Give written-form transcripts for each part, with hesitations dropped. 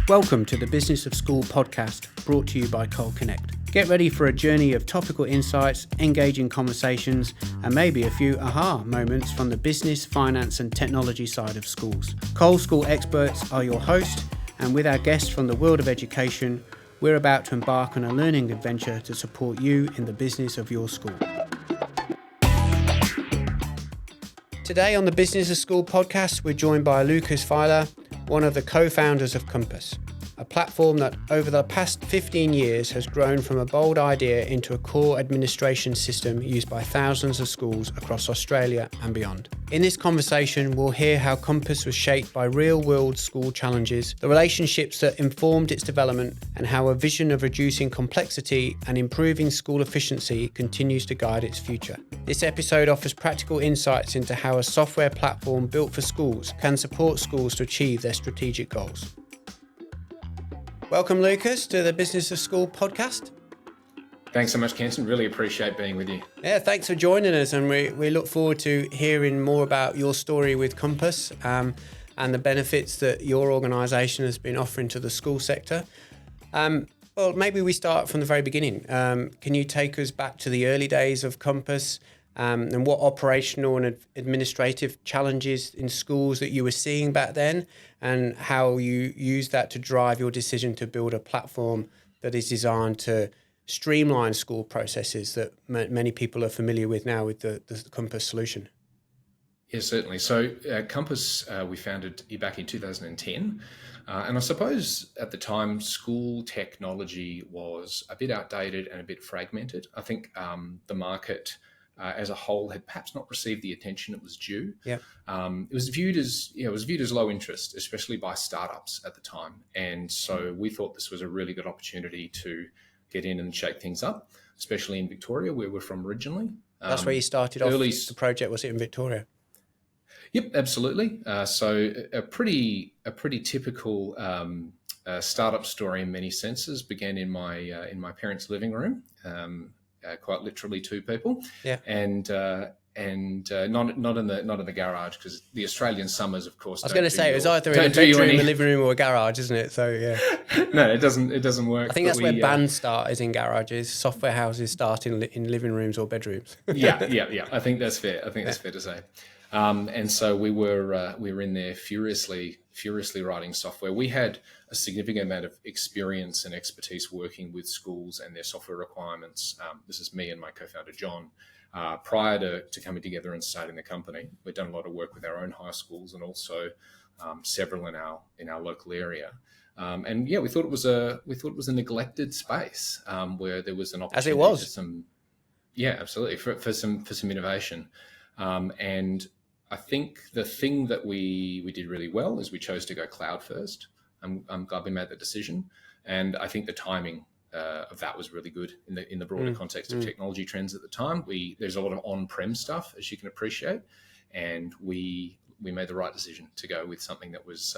Welcome to the Business of School podcast, brought to you by Cole Connect. Get ready for a journey of topical insights, engaging conversations, and maybe a few aha moments from the business, finance, and technology side of schools. Cole School experts are your host, and with our guests from the world of education, we're about to embark on a learning adventure to support you in the business of your school. Today on the Business of School podcast, we're joined by Lucas Filer, one of the co-founders of Compass, a platform that over the past 15 years has grown from a bold idea into a core administration system used by thousands of schools across Australia and beyond. In this conversation, we'll hear how Compass was shaped by real-world school challenges, the relationships that informed its development, and how a vision of reducing complexity and improving school efficiency continues to guide its future. This episode offers practical insights into how a software platform built for schools can support schools to achieve their strategic goals. Welcome, Lucas, to the Business of School podcast. Thanks so much, Kenton. Really appreciate being with you. Yeah, thanks for joining us, and we look forward to hearing more about your story with Compass and the benefits that your organisation has been offering to the school sector. Well, maybe we start from the very beginning. Can you take us back to the early days of Compass and what operational and administrative challenges in schools that you were seeing back then, and how you used that to drive your decision to build a platform that is designed to streamline school processes that many people are familiar with now with the Compass solution? Yes, certainly. So Compass, we founded back in 2010. And I suppose at the time, school technology was a bit outdated and a bit fragmented. I think the market as a whole had perhaps not received the attention it was due. Yeah. It was viewed as low interest, especially by startups at the time. And so we thought this was a really good opportunity to get in and shake things up, especially in Victoria, where we're from originally. That's where you started off the project, was it, in Victoria? Yep, absolutely. So a pretty typical startup story in many senses. Began in my parents' living room, quite literally two people. Yeah. And not in the garage, because the Australian summers, of course. I was going to say it was either in a bedroom, a living room, or a garage, isn't it? So yeah. No, it doesn't work. I think that's where bands start, is in garages. Software houses start in living rooms or bedrooms. Yeah. I think that's fair. That's fair to say. And so we were in there furiously writing software. We had a significant amount of experience and expertise working with schools and their software requirements. This is me and my co-founder John. Prior to coming together and starting the company, we'd done a lot of work with our own high schools and also several in our local area. And yeah, we thought it was a neglected space where there was an opportunity. As it was. Absolutely, for some innovation. And I think the thing that we did really well is we chose to go cloud first. I'm glad we made that decision, and I think the timing of that was really good in the broader context of technology trends at the time. There's a lot of on-prem stuff, as you can appreciate, and we made the right decision to go with something that was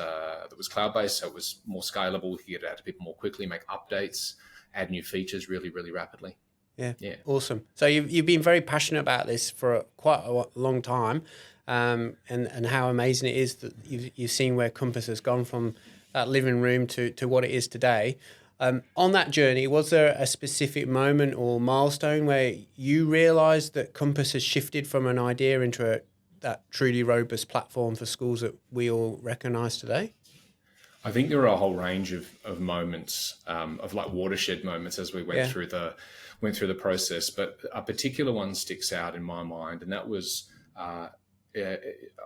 cloud-based, so it was more scalable. We could get it out to people more quickly, make updates, add new features really, really rapidly. Yeah, awesome. So you've been very passionate about this for quite a long time, and how amazing it is that you've seen where Compass has gone from that living room to what it is today. On that journey, was there a specific moment or milestone where you realised that Compass has shifted from an idea into that truly robust platform for schools that we all recognise today? I think there are a whole range of moments, of like watershed moments as we went through the process, but a particular one sticks out in my mind, and that was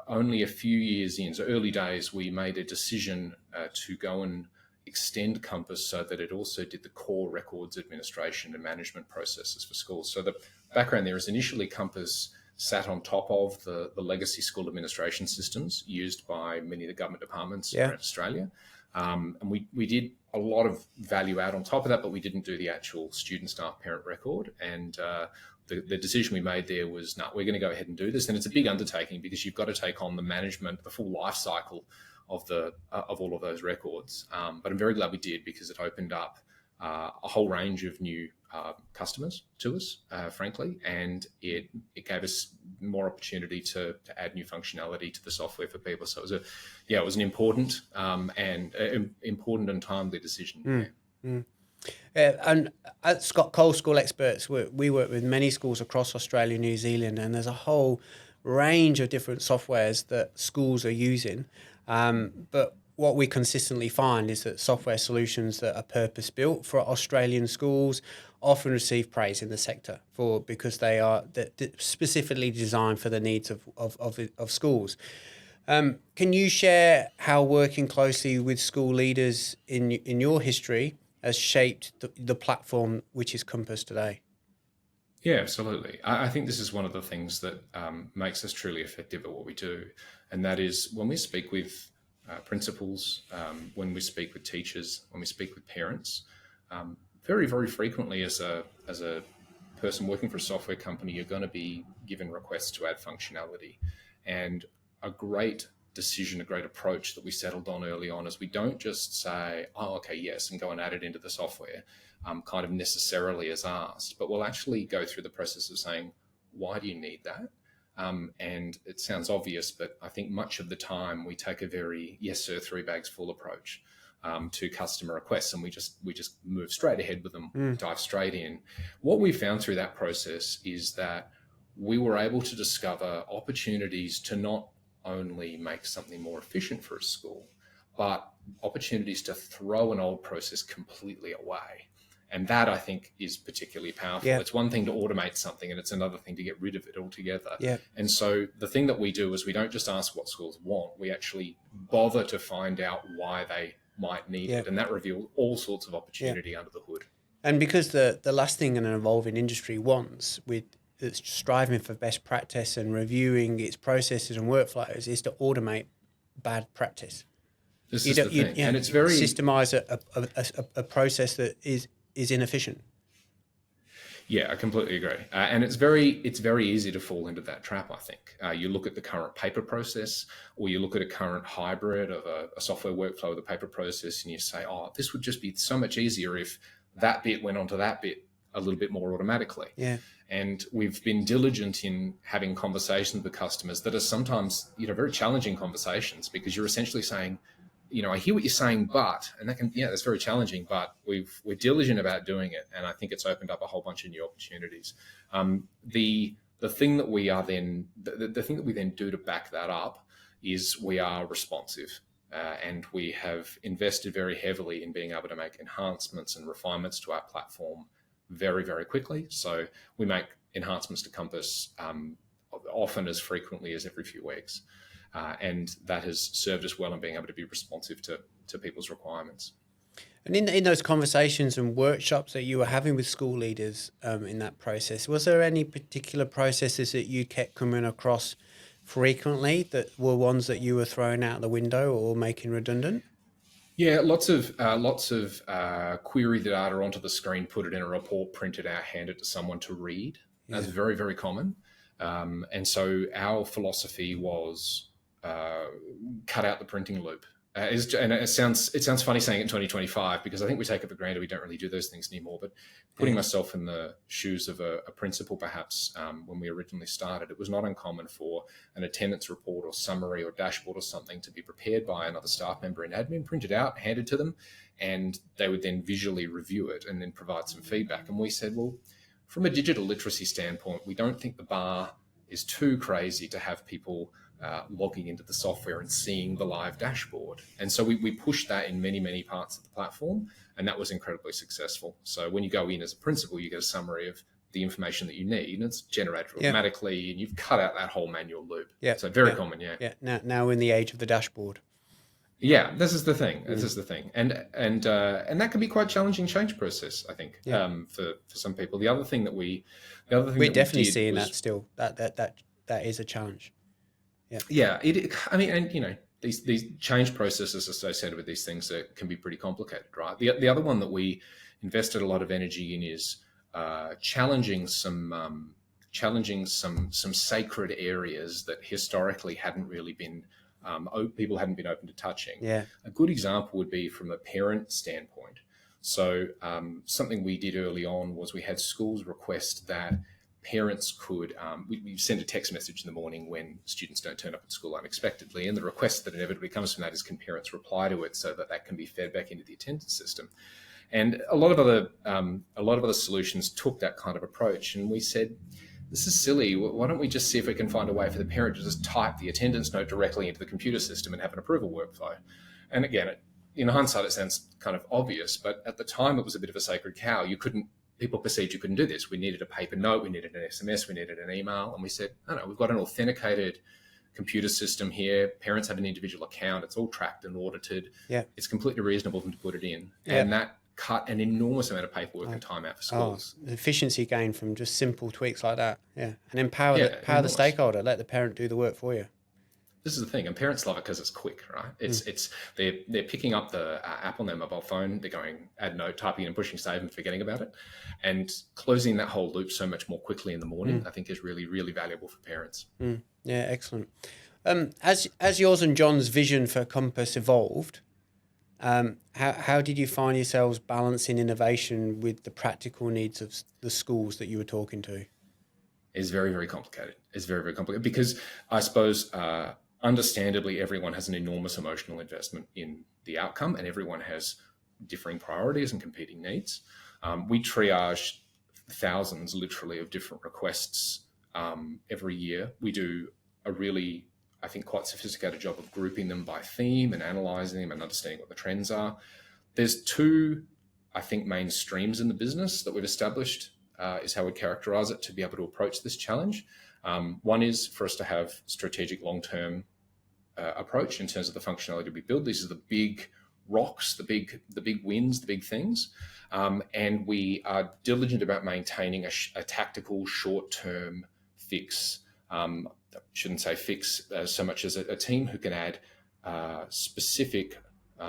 only a few years in. So early days, we made a decision to go and extend Compass so that it also did the core records administration and management processes for schools. So the background there is initially Compass sat on top of the legacy school administration systems used by many of the government departments around Australia. And we did a lot of value add on top of that, but we didn't do the actual student, staff, parent record. And the decision we made there was, we're going to go ahead and do this. And it's a big undertaking because you've got to take on the management, the full life cycle of all of those records. But I'm very glad we did, because it opened up a whole range of new customers to us, frankly, and it gave us more opportunity to add new functionality to the software for people. So it was an important and timely decision. And at Scott Cole School Experts, we work with many schools across Australia, New Zealand, and there's a whole range of different softwares that schools are using. But what we consistently find is that software solutions that are purpose-built for Australian schools often receive praise in the sector because they are specifically designed for the needs of schools. Can you share how working closely with school leaders in your history has shaped the platform which is Compass today? Yeah, absolutely. I think this is one of the things that makes us truly effective at what we do, and that is when we speak with principals, when we speak with teachers, when we speak with parents, very, very frequently as a person working for a software company, you're going to be given requests to add functionality. And a great decision, a great approach that we settled on early on is we don't just say, oh, okay, yes, and go and add it into the software kind of necessarily as asked, but we'll actually go through the process of saying, why do you need that? And it sounds obvious, but I think much of the time we take a very yes sir, 3 bags full approach to customer requests, and we just move straight ahead with them, dive straight in. What we found through that process is that we were able to discover opportunities to not only make something more efficient for a school, but opportunities to throw an old process completely away. And that, I think, is particularly powerful. Yeah. It's one thing to automate something, and it's another thing to get rid of it altogether. Yeah. And so the thing that we do is we don't just ask what schools want. We actually bother to find out why they might need it. And that reveals all sorts of opportunity under the hood. And because the last thing an evolving industry wants, with it's striving for best practice and reviewing its processes and workflows, is to automate bad practice. This is the thing. And it's very... Systemize a process that is inefficient. Yeah, I completely agree. And it's very easy to fall into that trap, I think. You look at the current paper process, or you look at a current hybrid of a software workflow with a paper process, and you say, oh, this would just be so much easier if that bit went onto that bit a little bit more automatically. Yeah. And we've been diligent in having conversations with customers that are sometimes, very challenging conversations, because you're essentially saying, I hear what you're saying, but, and that's very challenging, but we're diligent about doing it. And I think it's opened up a whole bunch of new opportunities. The thing that we are then, the thing that we then do to back that up is we are responsive. And we have invested very heavily in being able to make enhancements and refinements to our platform very, very quickly. So we make enhancements to Compass often as frequently as every few weeks. And that has served us well in being able to be responsive to people's requirements. And in those conversations and workshops that you were having with school leaders in that process, was there any particular processes that you kept coming across frequently that were ones that you were throwing out the window or making redundant? Yeah, lots of query the data onto the screen, put it in a report, print it out, hand it to someone to read. That's very, very common. And so our philosophy was cut out the printing loop. And it sounds funny saying it in 2025, because I think we take it for granted we don't really do those things anymore. But putting myself in the shoes of a principal, perhaps, when we originally started, it was not uncommon for an attendance report or summary or dashboard or something to be prepared by another staff member in admin, printed out, handed to them, and they would then visually review it and then provide some feedback. And we said, well, from a digital literacy standpoint, we don't think the bar is too crazy to have people logging into the software and seeing the live dashboard. And so we pushed that in many, many parts of the platform, and that was incredibly successful. So when you go in as a principal, you get a summary of the information that you need, and it's generated automatically, and you've cut out that whole manual loop. Yeah. So very common, Yeah. Now in the age of the dashboard. Yeah, this is the thing. This is the thing, and that can be quite a challenging change process, I think, for some people. We're definitely seeing that still. That is a challenge. Yeah. These change processes associated with these things can be pretty complicated, right? The other one that we invested a lot of energy in is challenging some sacred areas that historically hadn't really been. People hadn't been open to touching. Yeah. A good example would be from a parent standpoint. So something we did early on was we had schools request that parents could, we send a text message in the morning when students don't turn up at school unexpectedly, and the request that inevitably comes from that is, can parents reply to it so that that can be fed back into the attendance system? And a lot of other solutions took that kind of approach, and we said, this is silly. Why don't we just see if we can find a way for the parent to just type the attendance note directly into the computer system and have an approval workflow? And again, in hindsight, it sounds kind of obvious, but at the time it was a bit of a sacred cow. People perceived you couldn't do this. We needed a paper note, we needed an SMS, we needed an email. And we said, no, we've got an authenticated computer system here. Parents have an individual account. It's all tracked and audited. Yeah. It's completely reasonable to put it in. Yeah. And that cut an enormous amount of paperwork and time out for schools. The efficiency gain from just simple tweaks like that. Yeah. And empower the stakeholder, let the parent do the work for you. This is the thing, and parents love it because it's quick, right? They're picking up the app on their mobile phone, they're going add note, typing and pushing save and forgetting about it, and closing that whole loop so much more quickly in the morning, I think is really, really valuable for parents. Yeah, excellent. As yours and John's vision for Compass evolved, how did you find yourselves balancing innovation with the practical needs of the schools that you were talking to? It's very, very complicated. It's very, very complicated because I suppose understandably everyone has an enormous emotional investment in the outcome, and everyone has differing priorities and competing needs. We triage thousands, literally, of different requests every year. We do a really, I think, quite sophisticated job of grouping them by theme and analysing them and understanding what the trends are. There's two, I think, main streams in the business that we've established, is how we'd characterise it, to be able to approach this challenge. One is for us to have strategic long-term approach in terms of the functionality we build. These are the big rocks, the big wins, the big things. And we are diligent about maintaining a tactical short-term fix. I shouldn't say fix so much as a team who can add specific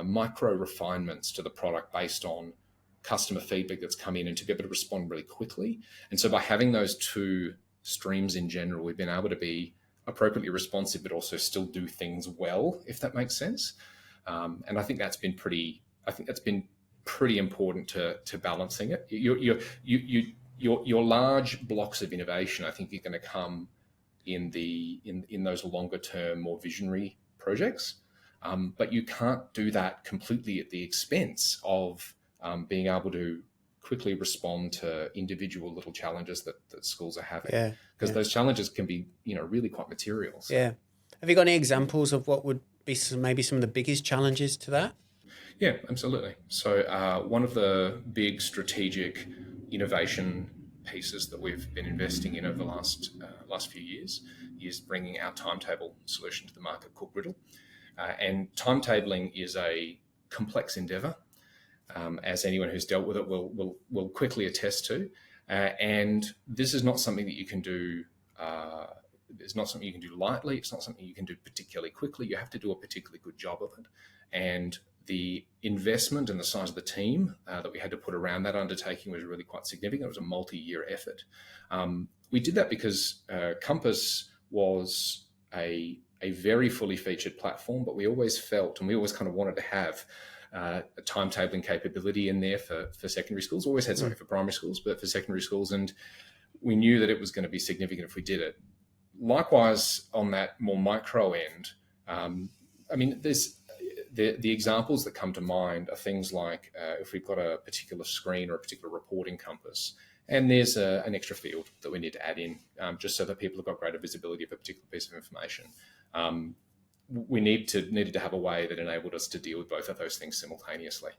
micro refinements to the product based on customer feedback that's come in, and to be able to respond really quickly. And so by having those two streams in general, we've been able to be appropriately responsive, but also still do things well, if that makes sense. And I think that's been pretty important to balancing it. Your large blocks of innovation, I think, are going to come in those longer term, more visionary projects. But you can't do that completely at the expense of being able to quickly respond to individual little challenges that schools are having, because those challenges can be, really quite material. So. Yeah. Have you got any examples of what would be maybe some of the biggest challenges to that? Yeah, absolutely. So one of the big strategic innovation pieces that we've been investing in over the last few years is bringing our timetable solution to the market called Griddle. And timetabling is a complex endeavour, as anyone who's dealt with it will quickly attest to. And this is not something that you can do. It's not something you can do lightly. It's not something you can do particularly quickly. You have to do a particularly good job of it. And the investment and the size of the team that we had to put around that undertaking was really quite significant. It was a multi-year effort. We did that because Compass was a very fully featured platform, but we always felt, and we always kind of wanted to have a timetabling capability in there for secondary schools. Always had something for primary schools, but for secondary schools, and we knew that it was going to be significant if we did it. Likewise, on that more micro end, there's the examples that come to mind are things like if we've got a particular screen or a particular reporting compass, and there's an extra field that we need to add in just so that people have got greater visibility of a particular piece of information. We needed to have a way that enabled us to deal with both of those things simultaneously.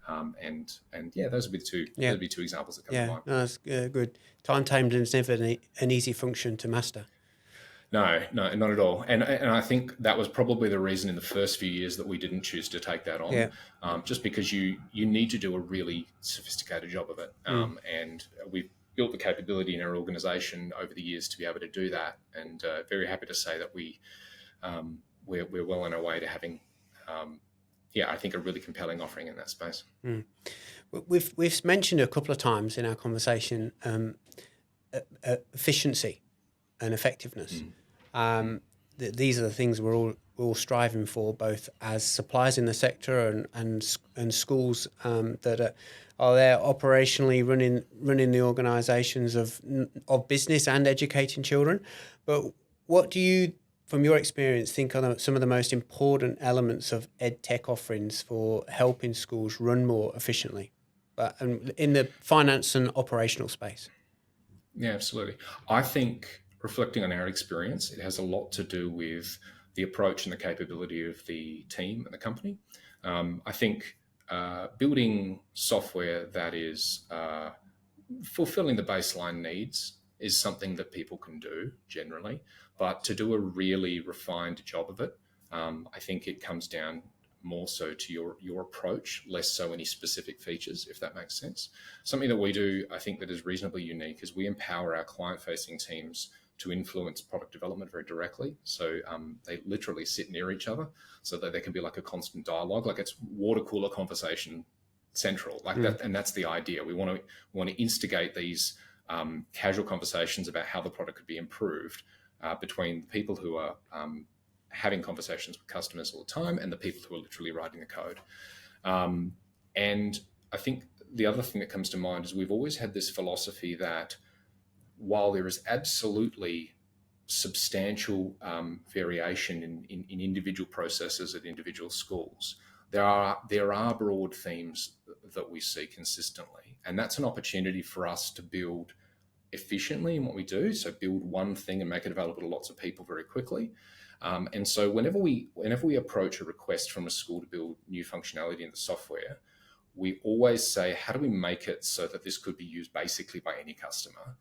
Those would be two examples that come to mind. No, that's good. Timetabling is never an easy function to master. No, not at all. And I think that was probably the reason in the first few years that we didn't choose to take that on, just because you need to do a really sophisticated job of it. And we've built the capability in our organisation over the years to be able to do that. And very happy to say that we're well on our way to having, I think, a really compelling offering in that space. We've mentioned a couple of times in our conversation efficiency and effectiveness. These are the things we're we're all striving for, both as suppliers in the sector and schools that are there operationally running the organisations of business and educating children. But what do you, from your experience, think are some of the most important elements of ed tech offerings for helping schools run more efficiently, but in the finance and operational space? Yeah, absolutely. I think, reflecting on our experience, it has a lot to do with the approach and the capability of the team and the company. I think building software that is fulfilling the baseline needs is something that people can do generally, but to do a really refined job of it, I think it comes down more so to your approach, less so any specific features, if that makes sense. Something that we do, I think, that is reasonably unique is we empower our client-facing teams to influence product development very directly. So they literally sit near each other so that there can be like a constant dialogue, like it's water cooler conversation central, like that. And that's the idea. We want to instigate these casual conversations about how the product could be improved between people who are having conversations with customers all the time and the people who are literally writing the code. And I think the other thing that comes to mind is we've always had this philosophy that while there is absolutely substantial variation in individual processes at individual schools, there are broad themes that we see consistently. And that's an opportunity for us to build efficiently in what we do. So build one thing and make it available to lots of people very quickly. And so whenever we approach a request from a school to build new functionality in the software, we always say, how do we make it so that this could be used basically by any customer,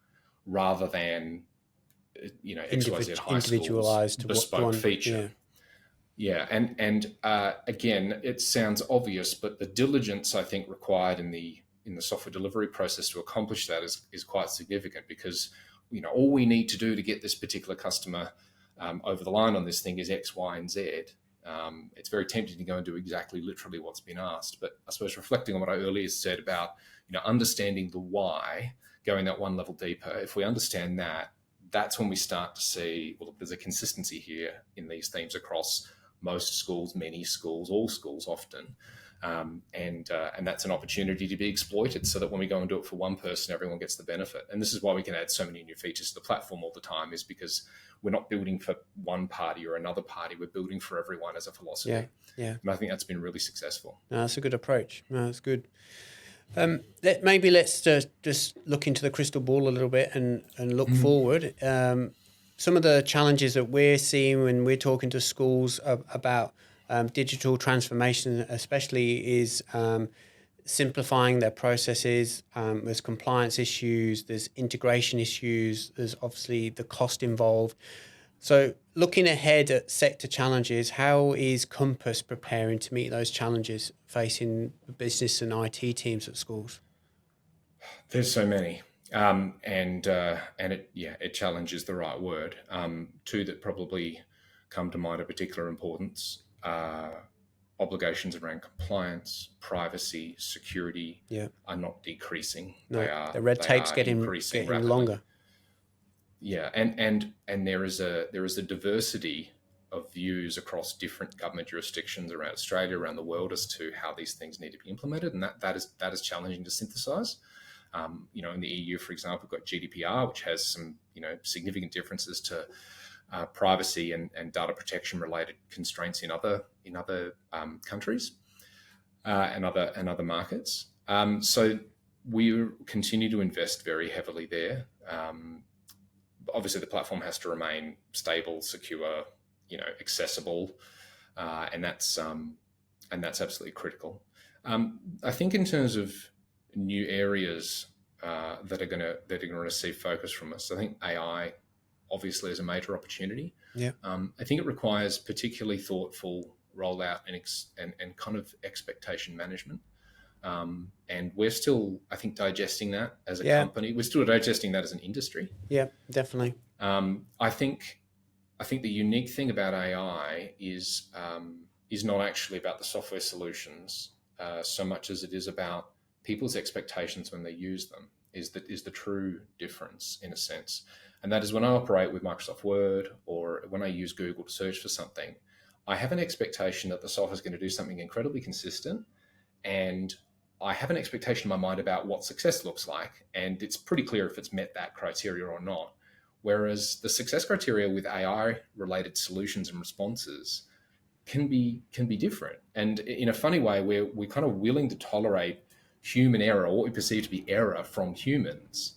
rather than XYZ high individualized school's bespoke feature. Yeah. And again, it sounds obvious, but the diligence I think required in the software delivery process to accomplish that is quite significant, because all we need to do to get this particular customer over the line on this thing is X, Y, and Z. It's very tempting to go and do exactly literally what's been asked. But I suppose reflecting on what I earlier said about understanding the why, going that one level deeper, if we understand that, that's when we start to see, well, there's a consistency here in these themes across most schools, many schools, all schools often. And that's an opportunity to be exploited, so that when we go and do it for one person, everyone gets the benefit. And this is why we can add so many new features to the platform all the time, is because we're not building for one party or another party. We're building for everyone as a philosophy. Yeah. And I think that's been really successful. No, that's a good approach. No, that's good. Let's just look into the crystal ball a little bit and look forward. Some of the challenges that we're seeing when we're talking to schools about digital transformation, especially, is simplifying their processes. There's compliance issues, there's integration issues, there's obviously the cost involved. So looking ahead at sector challenges, how is Compass preparing to meet those challenges facing the business and IT teams at schools? There's so many. It challenges the right word. Two that probably come to mind of particular importance: obligations around compliance, privacy, security are not decreasing. No, the red tape's getting longer. Yeah, and there is a diversity of views across different government jurisdictions around Australia, around the world, as to how these things need to be implemented, and that is challenging to synthesize. In the EU, for example, we've got GDPR, which has some significant differences to privacy and data protection related constraints in other countries and other markets. So we continue to invest very heavily there. Obviously, the platform has to remain stable, secure, accessible, and that's absolutely critical. I think in terms of new areas that are going to receive focus from us, I think AI obviously is a major opportunity. Yeah. I think it requires particularly thoughtful rollout and kind of expectation management. And we're still, I think, digesting that as a company. We're still digesting that as an industry. Yeah, definitely. I think the unique thing about AI is not actually about the software solutions so much as it is about people's expectations when they use them. Is the true difference, in a sense. And that is when I operate with Microsoft Word, or when I use Google to search for something, I have an expectation that the software is going to do something incredibly consistent, and I have an expectation in my mind about what success looks like, and it's pretty clear if it's met that criteria or not. Whereas the success criteria with AI-related solutions and responses can be different. And in a funny way, we're kind of willing to tolerate human error, or what we perceive to be error from humans,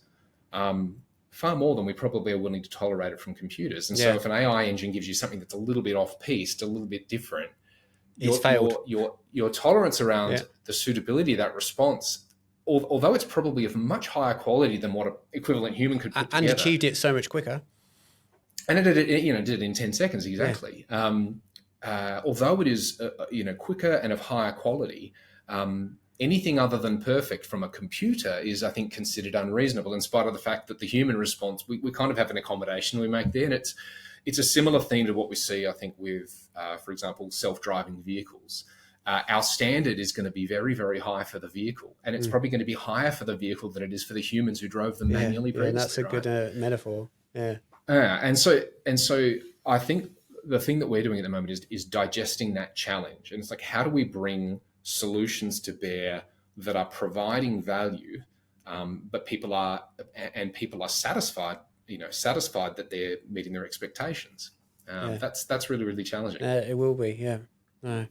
far more than we probably are willing to tolerate it from computers. And so if an AI engine gives you something that's a little bit off-piste, a little bit different, your tolerance around the suitability of that response, although it's probably of much higher quality than what an equivalent human could put together, and achieved it so much quicker. And it did it in 10 seconds exactly. Although it is quicker and of higher quality, anything other than perfect from a computer is, I think, considered unreasonable, in spite of the fact that the human response, we kind of have an accommodation we make there. And it's a similar theme to what we see, I think, with, for example, self-driving vehicles. Our standard is going to be very, very high for the vehicle, and it's probably going to be higher for the vehicle than it is for the humans who drove them manually previously. And that's a good metaphor. Yeah. And so I think the thing that we're doing at the moment is digesting that challenge. And it's like, how do we bring solutions to bear that are providing value, but people are satisfied, satisfied that they're meeting their expectations. That's really, really challenging. It will be, yeah.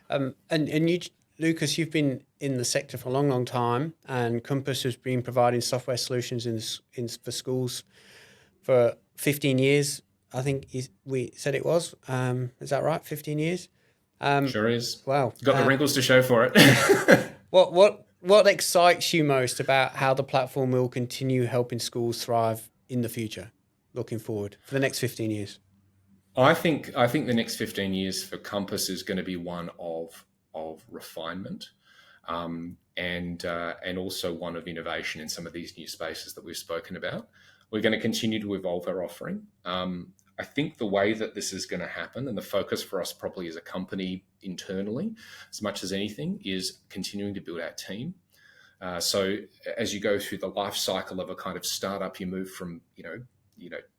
And you, Lucas, you've been in the sector for a long, long time, and Compass has been providing software solutions for schools for 15 years. I think we said it was. Is that right? 15 years? Sure is. Wow. Got the wrinkles to show for it. What excites you most about how the platform will continue helping schools thrive in the future, looking forward for the next 15 years? I think the next 15 years for Compass is going to be one of refinement, and also one of innovation in some of these new spaces that we've spoken about. We're going to continue to evolve our offering. I think the way that this is going to happen, and the focus for us probably as a company internally, as much as anything, is continuing to build our team. So as you go through the life cycle of a kind of startup, you move from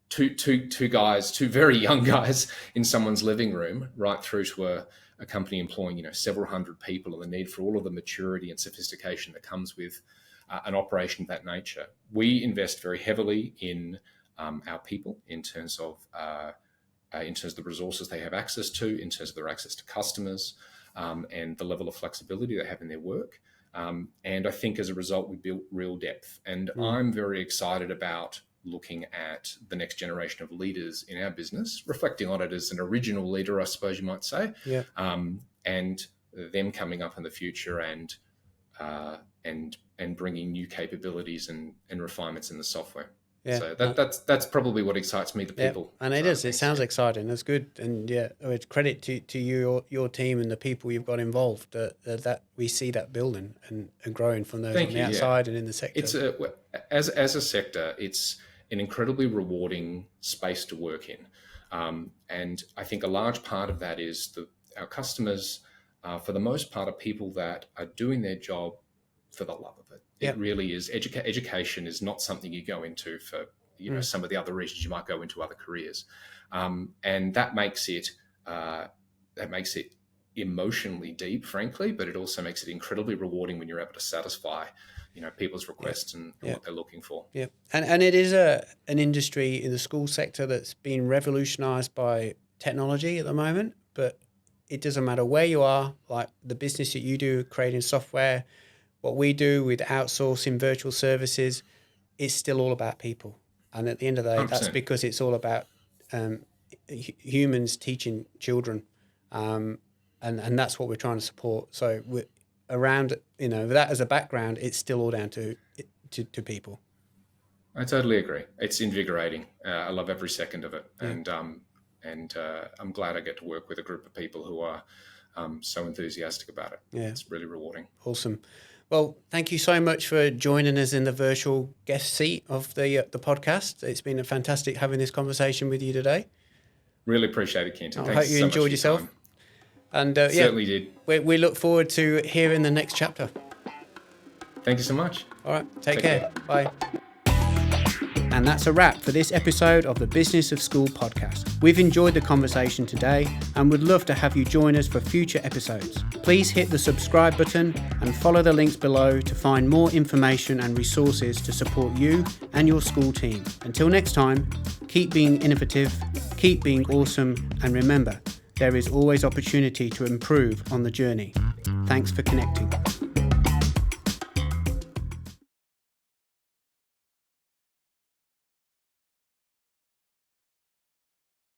two very young guys in someone's living room, right through to a company employing several hundred people, and the need for all of the maturity and sophistication that comes with an operation of that nature. We invest very heavily in our people in terms of the resources they have access to, in terms of their access to customers, and the level of flexibility they have in their work. And I think as a result, we built real depth. And I'm very excited about looking at the next generation of leaders in our business, reflecting on it as an original leader, I suppose you might say, and them coming up in the future and bringing new capabilities and refinements in the software. Yeah. So that's probably what excites me, the people. And it is. It sounds exciting. That's good. And it's credit to you, your team, and the people you've got involved that we see that building and growing from those on the outside and in the sector. It's as a sector, it's an incredibly rewarding space to work in. And I think a large part of that is our customers, for the most part, are people that are doing their job for the love of it. It really is. Education is not something you go into for some of the other reasons you might go into other careers, and that makes it emotionally deep, frankly. But it also makes it incredibly rewarding when you're able to satisfy people's requests and what they're looking for. Yeah, and it is an industry in the school sector that's been revolutionised by technology at the moment. But it doesn't matter where you are, like the business that you do, creating software. What we do with outsourcing virtual services, it's still all about people. And at the end of the day, 100%. That's because it's all about humans teaching children. And that's what we're trying to support. So around, that as a background, it's still all down to people. I totally agree. It's invigorating. I love every second of it. And I'm glad I get to work with a group of people who are so enthusiastic about it. Yeah. It's really rewarding. Awesome. Well, thank you so much for joining us in the virtual guest seat of the podcast. It's been fantastic having this conversation with you today. Really appreciate it, Kenton. I hope you enjoyed yourself. And certainly did. We look forward to hearing the next chapter. Thank you so much. All right. Take care. Bye. And that's a wrap for this episode of the Business of School podcast. We've enjoyed the conversation today and would love to have you join us for future episodes. Please hit the subscribe button and follow the links below to find more information and resources to support you and your school team. Until next time, keep being innovative, keep being awesome, and remember, there is always opportunity to improve on the journey. Thanks for connecting.